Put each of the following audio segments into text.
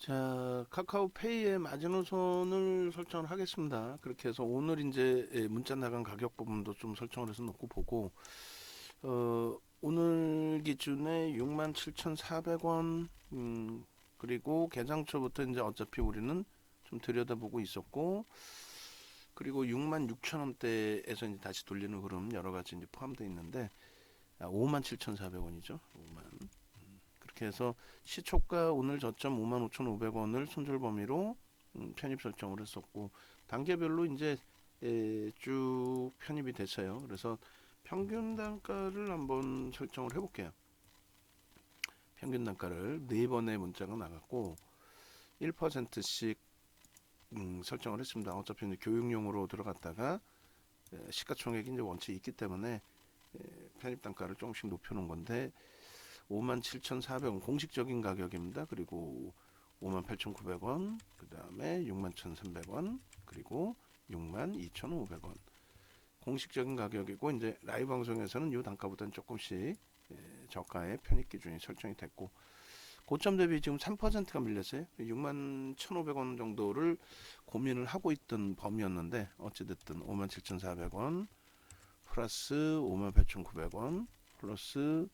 자, 카카오페이의 마지노선을 설정을 하겠습니다. 그렇게 해서 오늘 이제 문자 나간 가격 부분도 좀 설정을 해서 놓고 보고, 오늘 기준에 67,400원, 그리고 개장초부터 이제 어차피 우리는 좀 들여다보고 있었고, 그리고 66,000원대에서 이제 다시 돌리는 흐름 여러 가지 이제 포함되어 있는데, 57,400원이죠. 5만. 그렇게 해서 시초가 오늘 저점 55,500원을 손절 범위로 편입 설정을 했었고, 단계별로 이제 쭉 편입이 됐어요. 그래서 평균 단가를 한번 설정을 해볼게요. 평균 단가를 4번의 문자가 나갔고 1%씩 설정을 했습니다. 어차피 이제 교육용으로 들어갔다가 시가총액이 이제 원칙이 있기 때문에 편입 단가를 조금씩 높여놓은 건데, 57,400원 공식적인 가격입니다. 그리고 58,900원, 그 다음에 61,300원, 그리고 62,500원 공식적인 가격이고, 이제 라이브 방송에서는 이 단가보다는 조금씩 저가의 편입 기준이 설정이 됐고, 고점 대비 지금 3%가 밀렸어요. 61,500원 정도를 고민을 하고 있던 범위였는데, 어찌됐든 57,400원 플러스 58,900원 플러스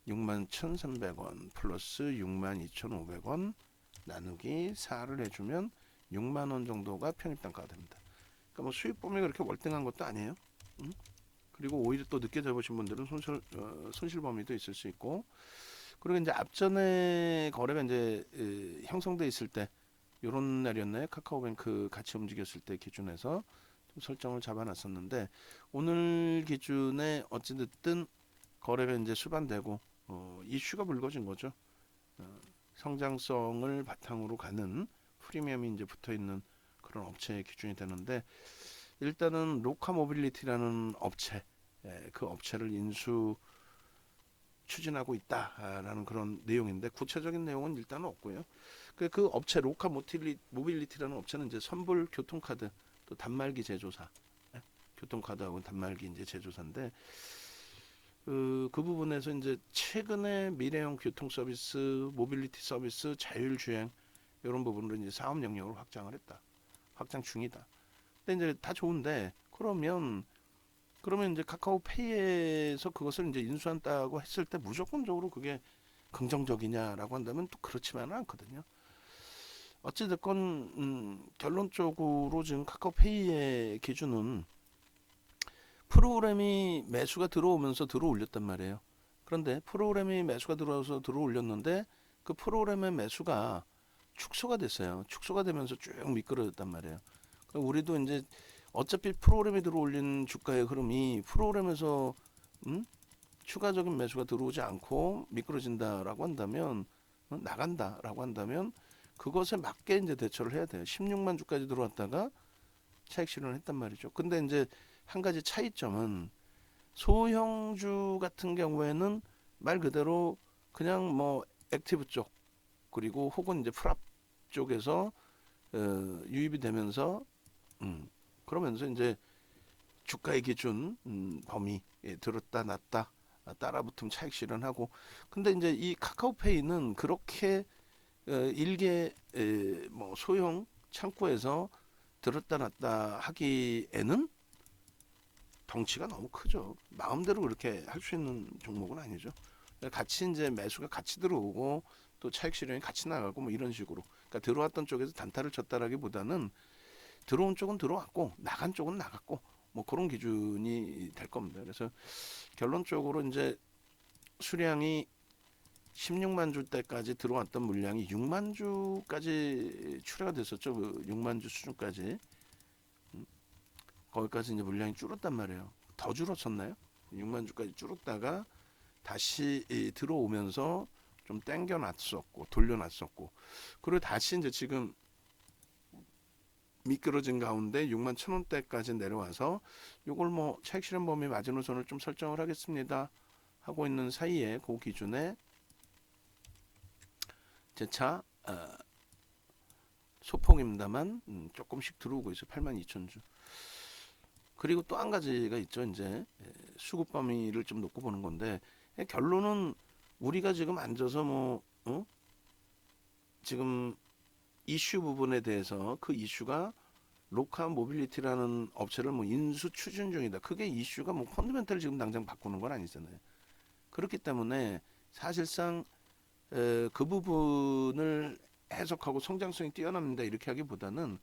61,300원 플러스 62,500원 나누기 4를 해주면 6만원 정도가 편입단가가 됩니다. 그러니까 뭐 수익 범위가 그렇게 월등한 것도 아니에요. 그리고 오히려 또 늦게 잡으신 분들은 손실 범위도 있을 수 있고, 그리고 이제 앞전에 거래가 이제 형성돼 있을 때 요런 날이었나요? 카카오뱅크 같이 움직였을 때 기준에서 좀 설정을 잡아놨었는데, 오늘 기준에 어찌됐든 거래가 이제 수반되고 이슈가 불거진 거죠. 성장성을 바탕으로 가는 프리미엄이 이제 붙어 있는 그런 업체의 기준이 되는데, 일단은 로카 모빌리티라는 업체, 그 업체를 인수 추진하고 있다라는 그런 내용인데, 구체적인 내용은 일단은 없고요. 그 업체 로카 모빌리티라는 업체는 이제 선불 교통카드 또 단말기 제조사, 교통카드하고 단말기 이제 제조사인데, 그 부분에서 이제 최근에 미래형 교통 서비스, 모빌리티 서비스, 자율주행 이런 부분으로 이제 사업 영역을 확장을 했다. 확장 중이다. 근데 이제 다 좋은데, 그러면 이제 카카오페이에서 그것을 이제 인수한다고 했을 때 무조건적으로 그게 긍정적이냐라고 한다면 또 그렇지만은 않거든요. 어찌됐건 결론적으로 지금 카카오페이의 기준은 프로그램이 매수가 들어오면서 들어올렸단 말이에요. 그런데 프로그램이 매수가 들어와서 들어올렸는데, 그 프로그램의 매수가 축소가 됐어요. 축소가 되면서 쭉 미끄러졌단 말이에요. 우리도 이제 어차피 프로그램이 들어올린 주가의 흐름이 프로그램에서 추가적인 매수가 들어오지 않고 미끄러진다라고 한다면, 나간다라고 한다면 그것에 맞게 이제 대처를 해야 돼요. 16만 주까지 들어왔다가 차익 실현을 했단 말이죠. 근데 이제 한 가지 차이점은, 소형주 같은 경우에는 말 그대로 그냥 뭐 액티브 쪽, 그리고 혹은 이제 프랍 쪽에서 유입이 되면서 그러면서 이제 주가의 기준 범위에 들었다 놨다 따라붙으면 차익 실현하고. 근데 이제 이 카카오페이는 그렇게 일개 뭐 소형 창구에서 들었다 놨다 하기에는 덩치가 너무 크죠. 마음대로 그렇게 할 수 있는 종목은 아니죠. 같이 이제 매수가 같이 들어오고 또 차익 실현이 같이 나가고 뭐 이런 식으로. 그러니까 들어왔던 쪽에서 단타를 쳤다라기보다는 들어온 쪽은 들어왔고 나간 쪽은 나갔고 뭐 그런 기준이 될 겁니다. 그래서 결론적으로 이제 수량이 16만 주 때까지 들어왔던 물량이 6만 주까지 출하가 됐었죠. 그 6만 주 수준까지. 거기까지 이제 물량이 줄었단 말이에요. 더 줄었었나요? 6만 주까지 줄었다가 다시 들어오면서 좀 땡겨놨었고 돌려놨었고, 그리고 다시 이제 지금 미끄러진 가운데 6만 1,000원대까지 내려와서 요걸 뭐 차익 실현 범위 마지노선을 좀 설정을 하겠습니다 하고 있는 사이에 그 기준에 재차 소폭입니다만 조금씩 들어오고 있어요. 82,000주. 그리고 또 한 가지가 있죠. 이제 수급 범위를 좀 놓고 보는 건데, 결론은 우리가 지금 앉아서 뭐 지금 이슈 부분에 대해서 그 이슈가 로카 모빌리티라는 업체를 뭐 인수 추진 중이다. 그게 이슈가 뭐 펀더멘탈을 지금 당장 바꾸는 건 아니잖아요. 그렇기 때문에 사실상 그 부분을 해석하고 성장성이 뛰어납니다. 이렇게 하기보다는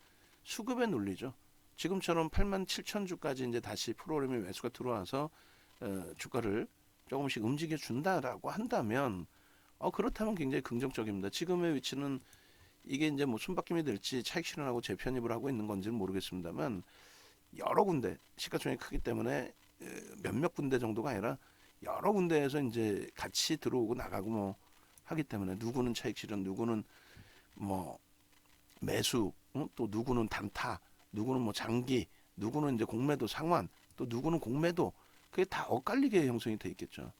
수급의 논리죠. 지금처럼 8만 7천 주까지 이제 다시 프로그램의 매수가 들어와서 주가를 조금씩 움직여 준다라고 한다면 그렇다면 굉장히 긍정적입니다. 지금의 위치는 이게 이제 뭐 손바뀜이 될지 차익 실현하고 재편입을 하고 있는 건지는 모르겠습니다만 여러 군데 시가총액이 크기 때문에 몇몇 군데 정도가 아니라 여러 군데에서 이제 같이 들어오고 나가고 뭐 하기 때문에 누구는 차익 실현, 누구는 뭐 매수, 또 누구는 단타, 누구는 뭐 장기, 누구는 이제 공매도 상환, 또 누구는 공매도 그게 다 엇갈리게 형성이 돼 있겠죠.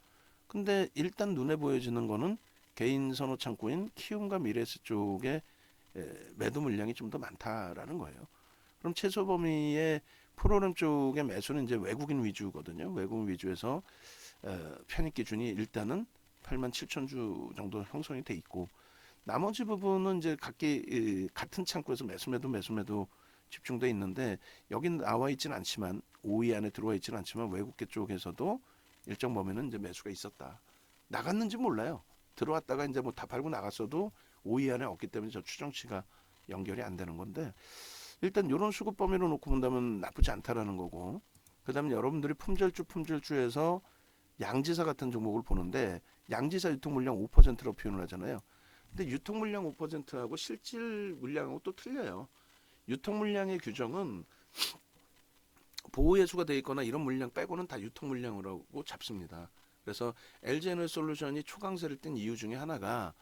근데 일단 눈에 보여지는 거는 개인 선호 창구인 키움과 미래에셋 쪽에 매도 물량이 좀 더 많다라는 거예요. 그럼 최소 범위의 프로그램 쪽의 매수는 이제 외국인 위주거든요. 외국인 위주에서 편입 기준이 일단은 8만 7천 주 정도 형성이 돼 있고 나머지 부분은 이제 각기 같은 창구에서 매수매도 집중돼 있는데 여긴 나와 있지는 않지만 5위 안에 들어와 있지는 않지만 외국계 쪽에서도 일정 범위는 이제 매수가 있었다. 나갔는지 몰라요. 들어왔다가 이제 뭐 다 팔고 나갔어도 5위 안에 없기 때문에 저 추정치가 연결이 안 되는 건데 일단 이런 수급 범위로 놓고 본다면 나쁘지 않다라는 거고 그다음에 여러분들이 품절주에서 양지사 같은 종목을 보는데 양지사 유통 물량 5%로 표현을 하잖아요. 근데 유통 물량 5%하고 실질 물량하고 또 틀려요. 유통 물량의 규정은 보호 예수가 돼 있거나 이런 물량 빼고는 다 유통 물량으로 잡습니다. 그래서 LG에너지솔루션이 초강세를 띈 이유 중에 하나가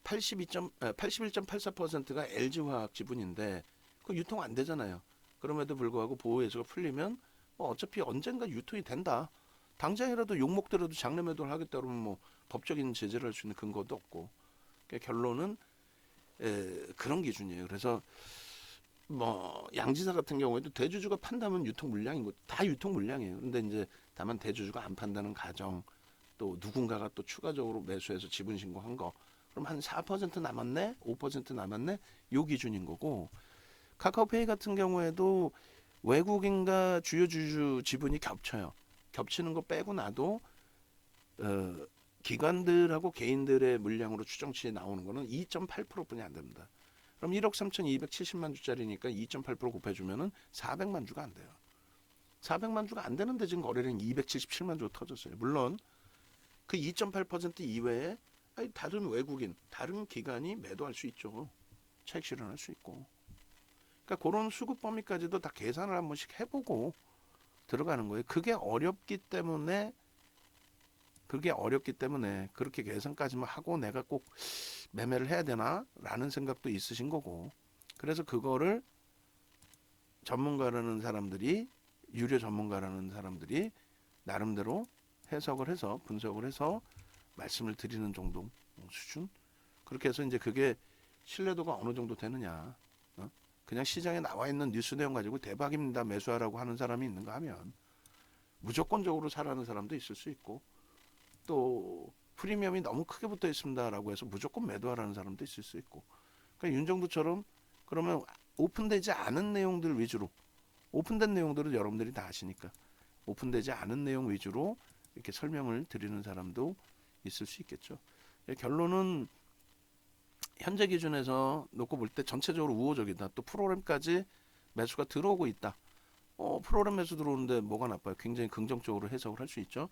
81.84%가 LG화학 지분인데 그 유통 안 되잖아요. 그럼에도 불구하고 보호 예수가 풀리면 뭐 어차피 언젠가 유통이 된다. 당장이라도 욕먹더라도 장래 매도를 하겠다 그러면 뭐 법적인 제재를 할 수 있는 근거도 없고 그러니까 결론은 그런 기준이에요. 그래서 뭐 양지사 같은 경우에도 대주주가 판다면 유통 물량인 거 다 유통 물량이에요. 근데 이제 다만 대주주가 안 판다는 가정 또 누군가가 또 추가적으로 매수해서 지분 신고한 거 그럼 한 4% 남았네, 5% 남았네 요 기준인 거고 카카오페이 같은 경우에도 외국인과 주요 주주 지분이 겹쳐요. 겹치는 거 빼고 나도 기관들하고 개인들의 물량으로 추정치에 나오는 거는 2.8%뿐이 안 됩니다. 그럼 1억 3,270만 주짜리니까 2.8% 곱해주면은 400만 주가 안 돼요. 400만 주가 안 되는데 지금 거래량이 277만 주가 터졌어요. 물론 그 2.8% 이외에 다른 외국인, 다른 기관이 매도할 수 있죠. 차익 실현할 수 있고. 그러니까 그런 수급 범위까지도 다 계산을 한 번씩 해보고 들어가는 거예요. 그게 어렵기 때문에 그렇게 계산까지만 하고 내가 꼭 매매를 해야 되나라는 생각도 있으신 거고. 그래서 그거를 전문가라는 사람들이 유료 전문가라는 사람들이 나름대로 해석을 해서 분석을 해서 말씀을 드리는 정도 수준. 그렇게 해서 이제 그게 신뢰도가 어느 정도 되느냐. 그냥 시장에 나와 있는 뉴스 내용 가지고 대박입니다 매수하라고 하는 사람이 있는가 하면 무조건적으로 사라는 사람도 있을 수 있고 또 프리미엄이 너무 크게 붙어 있습니다라고 해서 무조건 매도하라는 사람도 있을 수 있고 그러니까 윤정도처럼 그러면 오픈되지 않은 내용들 위주로 오픈된 내용들은 여러분들이 다 아시니까 오픈되지 않은 내용 위주로 이렇게 설명을 드리는 사람도 있을 수 있겠죠. 결론은 현재 기준에서 놓고 볼 때 전체적으로 우호적이다. 또 프로그램까지 매수가 들어오고 있다. 프로그램 매수 들어오는데 뭐가 나빠요? 굉장히 긍정적으로 해석을 할 수 있죠.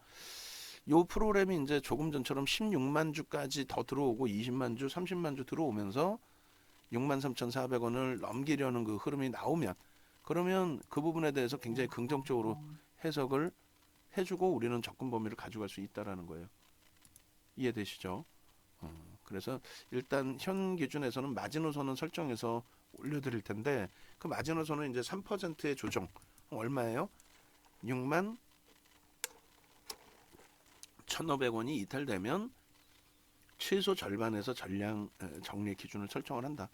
요 프로그램이 이제 조금 전처럼 16만 주까지 더 들어오고 20만 주, 30만 주 들어오면서 63,400원을 넘기려는 그 흐름이 나오면 그러면 그 부분에 대해서 굉장히 긍정적으로 해석을 해주고 우리는 접근 범위를 가져갈 수 있다라는 거예요. 이해되시죠? 그래서 일단 현 기준에서는 마지노선은 설정해서 올려드릴 텐데 그 마지노선은 이제 3%의 조정 얼마예요? 6만 1,500원이 이탈되면 최소 절반에서 전량 정리 기준을 설정을 한다.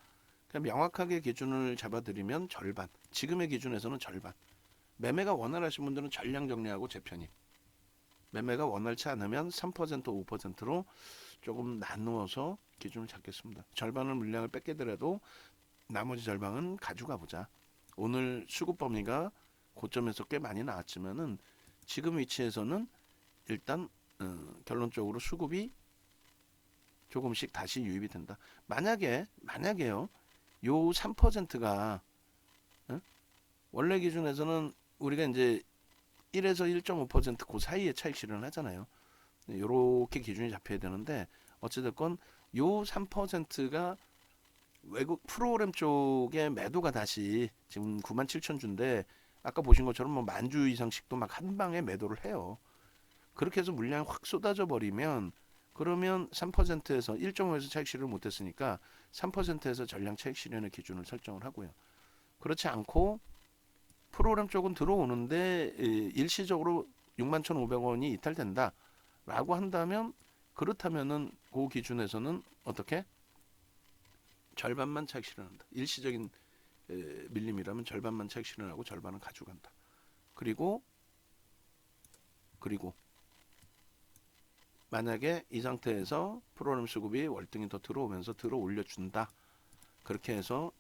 그냥 명확하게 기준을 잡아드리면 절반. 지금의 기준에서는 절반. 매매가 원활하신 분들은 전량 정리하고 재편입. 매매가 원활치 않으면 3% 5%로 조금 나누어서 기준을 잡겠습니다. 절반을 물량을 뺏게 되더라도 나머지 절반은 가져가 보자. 오늘 수급 범위가 고점에서 꽤 많이 나왔지만은 지금 위치에서는 일단 결론적으로 수급이 조금씩 다시 유입이 된다. 만약에요. 요 3%가 원래 기준에서는 우리가 이제 1에서 1.5%그 사이에 차익 실현하잖아요. 요렇게 기준이 잡혀야 되는데 어찌됐건 요 3%가 외국 프로그램 쪽에 매도가 다시 지금 97,000주인데 아까 보신 것처럼 뭐 만주 이상씩도 막 한 방에 매도를 해요. 그렇게 해서 물량이 확 쏟아져 버리면 그러면 3%에서 1.5에서 차익 실현을 못했으니까 3%에서 전량 차익 실현의 기준을 설정을 하고요. 그렇지 않고 프로그램 쪽은 들어오는데 일시적으로 61,500원이 이탈된다라고 한다면 그렇다면은 그 기준에서는 어떻게 절반만 차익 실현한다. 일시적인 밀림이라면 절반만 차익 실현하고 절반은 가져간다. 그리고 만약에 이 상태에서 프로그램 수급이 월등히 더 들어오면서 들어 올려준다. 그렇게 해서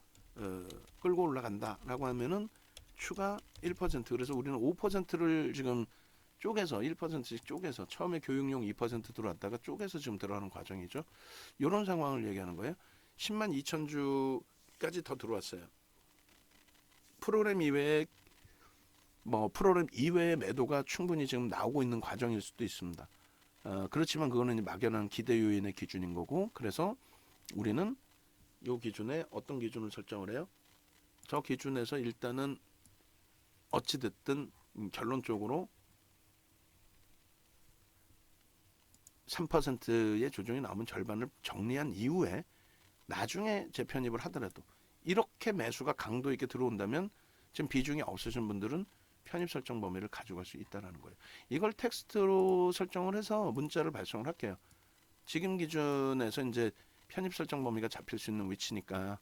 끌고 올라간다라고 하면은 추가 1% 그래서 우리는 5%를 지금 쪼개서 1%씩 쪼개서 처음에 교육용 2% 들어왔다가 쪼개서 지금 들어가는 과정이죠. 이런 상황을 얘기하는 거예요. 10만 2천 주까지 더 들어왔어요. 프로그램 이외의 매도가 충분히 지금 나오고 있는 과정일 수도 있습니다. 그렇지만 그거는 막연한 기대 요인의 기준인 거고 그래서 우리는 이 기준에 어떤 기준을 설정을 해요? 저 기준에서 일단은 어찌됐든 결론적으로 3%의 조정이 나오면 절반을 정리한 이후에 나중에 재편입을 하더라도 이렇게 매수가 강도 있게 들어온다면 지금 비중이 없으신 분들은 편입 설정 범위를 가져갈 수 있다는 거예요. 이걸 텍스트로 설정을 해서 문자를 발송을 할게요. 지금 기준에서 이제 편입 설정 범위가 잡힐 수 있는 위치니까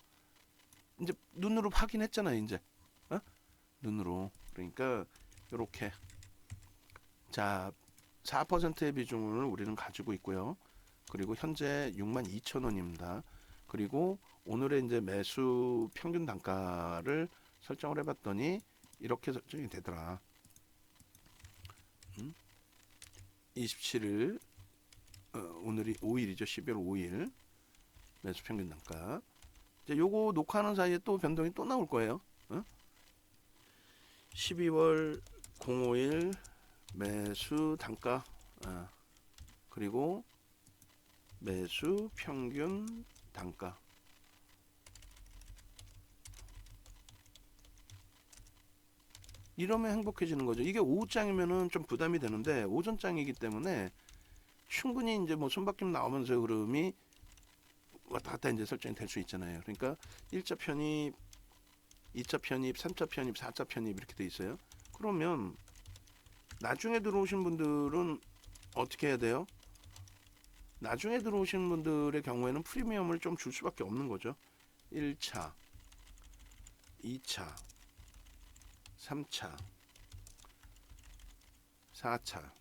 이제 눈으로 확인했잖아요. 이제 눈으로 그러니까 이렇게 자 4%의 비중을 우리는 가지고 있고요. 그리고 현재 62,000원입니다. 그리고 오늘의 이제 매수 평균 단가를 설정을 해봤더니 이렇게 설정이 되더라. 27일 오늘이 5일이죠. 12월 5일 매수 평균 단가. 이제 요거 녹화하는 사이에 또 변동이 또 나올 거예요. 12월 05일 매수 단가 그리고 매수 평균 단가 이러면 행복해지는 거죠. 이게 오후장이면은 좀 부담이 되는데 오전장이기 때문에 충분히 이제 뭐 손바뀜 나오면서 흐름이 왔다 갔다 이제 설정이 될 수 있잖아요. 그러니까 1차 편입, 2차 편입, 3차 편입, 4차 편입 이렇게 돼 있어요. 그러면 나중에 들어오신 분들은 어떻게 해야 돼요? 나중에 들어오신 분들의 경우에는 프리미엄을 좀 줄 수밖에 없는 거죠. 1차, 2차, 3차, 4차.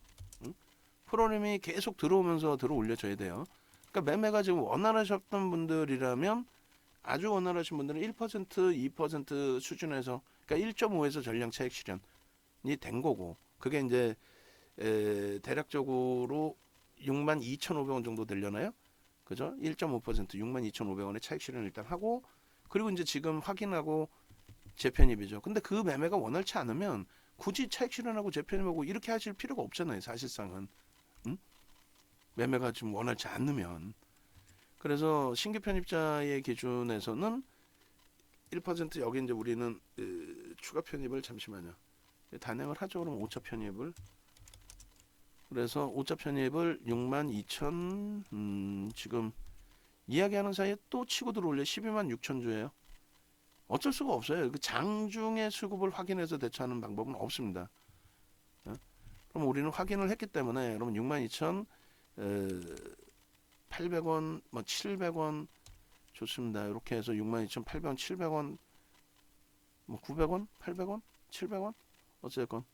프로그램이 계속 들어오면서 들어 올려줘야 돼요. 그러니까 매매가 지금 원활하셨던 분들이라면 아주 원활하신 분들은 1%, 2% 수준에서 그러니까 1.5에서 전량 차익 실현이 된 거고 그게 이제 대략적으로 62,500원 정도 되려나요? 그죠? 1.5% 62,500원의 차익 실현을 일단 하고 그리고 이제 지금 확인하고 재편입이죠. 근데 그 매매가 원활치 않으면 굳이 차익 실현하고 재편입하고 이렇게 하실 필요가 없잖아요. 사실상은. 매매가 좀 원활치 않으면. 그래서 신규 편입자의 기준에서는 1% 여기 이제 우리는 추가 편입을 잠시만요. 단행을 하죠. 그럼 5차 편입을. 그래서 5차 편입을 62,000 지금 이야기하는 사이에 또 치고 들어올려 126,000주예요. 어쩔 수가 없어요. 그 장중에 수급을 확인해서 대처하는 방법은 없습니다. 그럼 우리는 확인을 했기 때문에 여러분 62,800원, 뭐 700원 좋습니다. 이렇게 해서 62,800원, 700원, 뭐 900원, 800원, 700원 어쨌건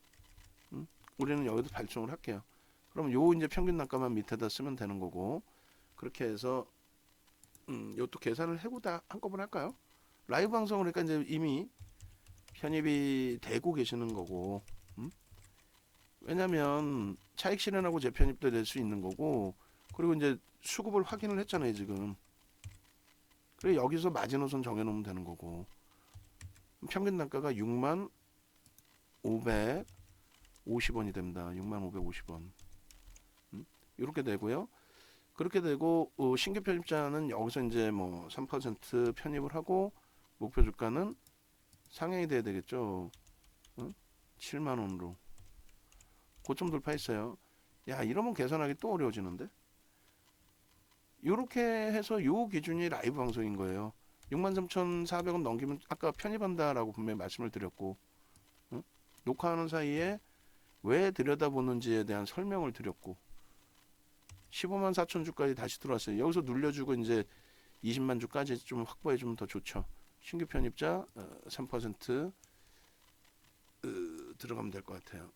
우리는 여기도 발송을 할게요. 그럼 요 이제 평균 단가만 밑에다 쓰면 되는 거고 그렇게 해서 요것도 계산을 해보다 한꺼번에 할까요? 라이브 방송 그러니까 이제 이미 편입이 되고 계시는 거고, 왜냐면 차익 실현하고 재편입도 될 수 있는 거고, 그리고 이제 수급을 확인을 했잖아요 지금. 그리고 여기서 마지노선 정해놓으면 되는 거고, 평균 단가가 6만 550원이 됩니다. 6만 550원. 이렇게 되고요. 그렇게 되고 신규 편입자는 여기서 이제 뭐 3% 편입을 하고 목표 주가는 상향이 돼야 되겠죠. 7만 원으로 고점 돌파했어요. 야, 이러면 계산하기 또 어려워지는데. 이렇게 해서 요 기준이 라이브 방송인 거예요. 63,400원 넘기면 아까 편입한다라고 분명히 말씀을 드렸고, 녹화하는 사이에 왜 들여다보는지에 대한 설명을 드렸고, 15만 4천 주까지 다시 들어왔어요. 여기서 눌려주고 이제 20만 주까지 좀 확보해 주면 더 좋죠. 신규 편입자 3% 들어가면 될 것 같아요.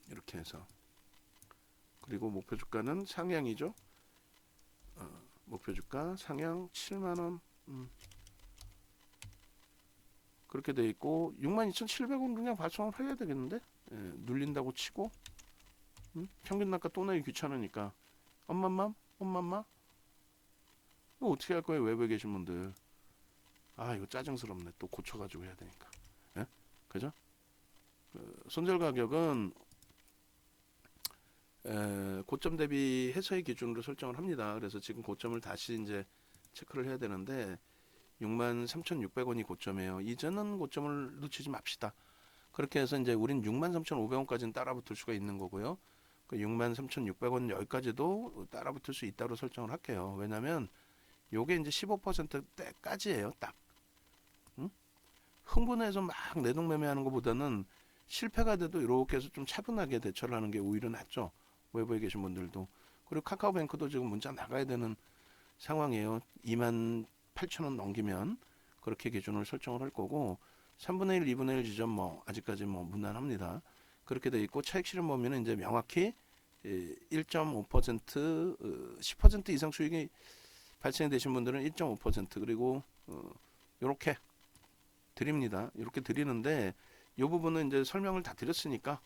이렇게 해서. 그리고 목표 주가는 상향이죠. 목표 주가 상향 7만 원. 그렇게 돼 있고 62,700원 그냥 발송을 해야 되겠는데. 예, 눌린다고 치고 평균 단가 또 내기 귀찮으니까 엄마맘 엄마마 이거 어떻게 할 거예요? 외부에 계신 분들. 아, 이거 짜증스럽네. 또 고쳐가지고 해야 되니까. 예? 그죠? 손절 가격은 고점 대비 해서의 기준으로 설정을 합니다. 그래서 지금 고점을 다시 이제 체크를 해야 되는데 63,600원이 고점이에요. 이제는 고점을 놓치지 맙시다. 그렇게 해서 이제 우린 63,500원까지는 따라붙을 수가 있는 거고요. 그 63,600원 여기까지도 따라붙을 수 있다고 설정을 할게요. 왜냐면 요게 이제 15%대까지예요. 딱. 흥분해서 막 내동매매하는 것보다는 실패가 돼도 이렇게 해서 좀 차분하게 대처를 하는 게 오히려 낫죠. 외부에 계신 분들도. 그리고 카카오뱅크도 지금 문자 나가야 되는 상황이에요. 28,000원 넘기면 그렇게 기준을 설정을 할 거고 3분의 1, 2분의 1 지점 뭐 아직까지 뭐 무난합니다. 그렇게 돼 있고 차익 실현 범위는 이제 명확히 1.5% 10% 이상 수익이 발생이 되신 분들은 1.5% 그리고 이렇게 드립니다. 이렇게 드리는데 이 부분은 이제 설명을 다 드렸으니까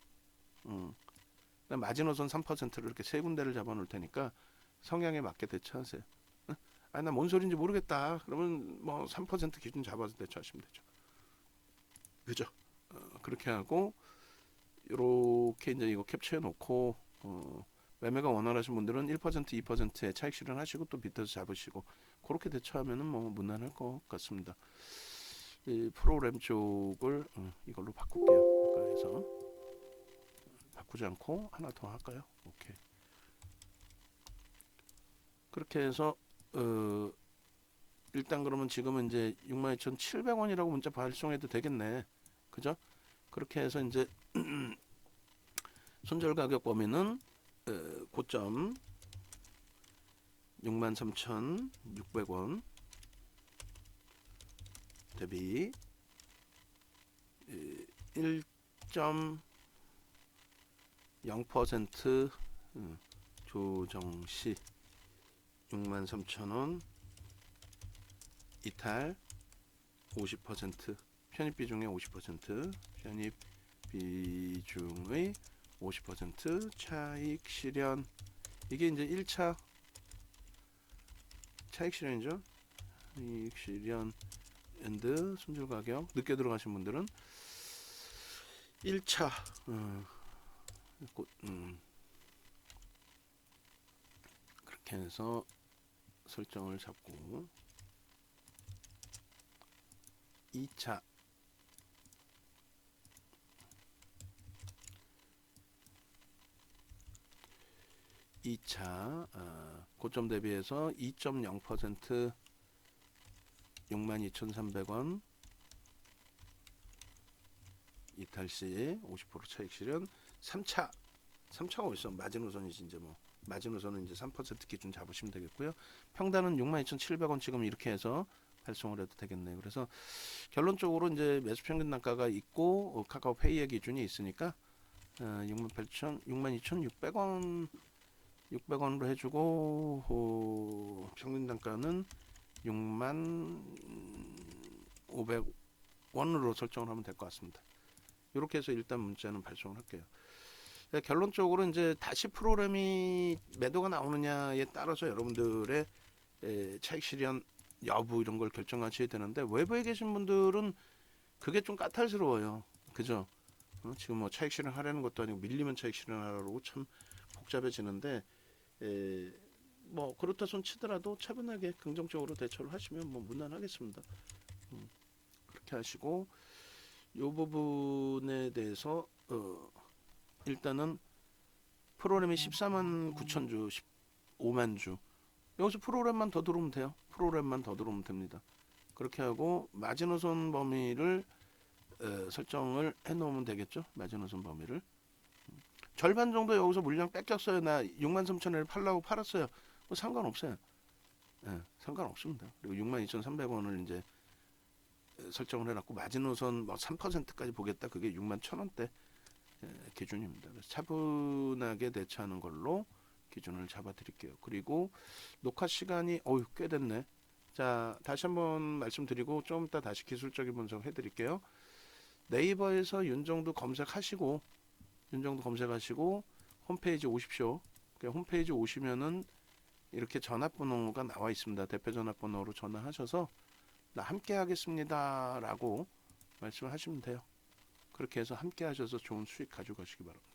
마지노선 3%를 이렇게 세 군데를 잡아놓을 테니까 성향에 맞게 대처하세요. 아, 나 뭔 소리인지 모르겠다. 그러면 뭐 3% 기준 잡아서 대처하시면 되죠. 그죠? 그렇게 하고 이렇게 이제 이거 캡처해 놓고 매매가 원활하신 분들은 1% 2%의 차익 실현하시고 또 밑에서 잡으시고 그렇게 대처하면은 뭐 무난할 것 같습니다. 이 프로그램 쪽을 이걸로 바꿀게요. 그래서 바꾸지 않고 하나 더 할까요? 오케이. 그렇게 해서 일단 그러면 지금은 이제 62,700원이라고 문자 발송해도 되겠네. 그죠? 그렇게 해서 이제 손절 가격 범위는 고점 63,600원 대비 1.0% 조정 시 63,000원 이탈 50% 편입 비중의 50% 편입 비중의 50% 차익 실현 이게 이제 1차 차익 실현이죠. 차익 실현 앤드 손절 가격 늦게 들어가신 분들은 1차 그렇게 해서 설정을 잡고 2차 고점 대비해서 2.0% 62,300원 이탈시 50% 차익 실현 3차가 어디서 마지노선이지 이제 뭐 마지노선은 이제 3% 기준 잡으시면 되겠고요. 평단은 62,700원 지금 이렇게 해서 발송을 해도 되겠네요. 그래서 결론적으로 이제 매수 평균 단가가 있고 카카오페이의 기준이 있으니까 62,600원 600원으로 해주고 평균 단가는 6만 500원으로 설정을 하면 될 것 같습니다. 이렇게 해서 일단 문자는 발송을 할게요. 결론적으로 이제 다시 프로그램이 매도가 나오느냐에 따라서 여러분들의 차익 실현 여부 이런 걸 결정하셔야 되는데, 외부에 계신 분들은 그게 좀 까탈스러워요. 그죠? 지금 뭐 차익 실현하려는 것도 아니고 밀리면 차익 실현하라고 참 복잡해지는데, 뭐 그렇다 손 치더라도 차분하게 긍정적으로 대처를 하시면 뭐 무난하겠습니다. 그렇게 하시고, 요 부분에 대해서 일단은 프로그램이 14만 9천 주, 15만 주, 여기서 프로그램만 더 들어오면 돼요. 프로그램만 더 들어오면 됩니다. 그렇게 하고 마지노선 범위를 설정을 해놓으면 되겠죠. 마지노선 범위를 절반 정도 여기서 물량 뺏겼어요. 나 6만 3천원에 팔라고 팔았어요. 뭐 상관없어요. 상관없습니다. 그리고 62,300원을 이제 설정을 해놨고, 마지노선 뭐 3%까지 보겠다. 그게 6만 1,000원대 기준입니다. 그래서 차분하게 대처하는 걸로 기준을 잡아 드릴게요. 그리고 녹화 시간이 꽤 됐네. 자, 다시 한번 말씀드리고 좀 이따 다시 기술적인 분석 해 드릴게요. 네이버에서 윤정도 검색하시고 홈페이지 오십시오. 홈페이지 오시면은 이렇게 전화번호가 나와 있습니다. 대표 전화번호로 전화하셔서 나 함께 하겠습니다 라고 말씀하시면 돼요. 그렇게 해서 함께 하셔서 좋은 수익 가져가시기 바랍니다.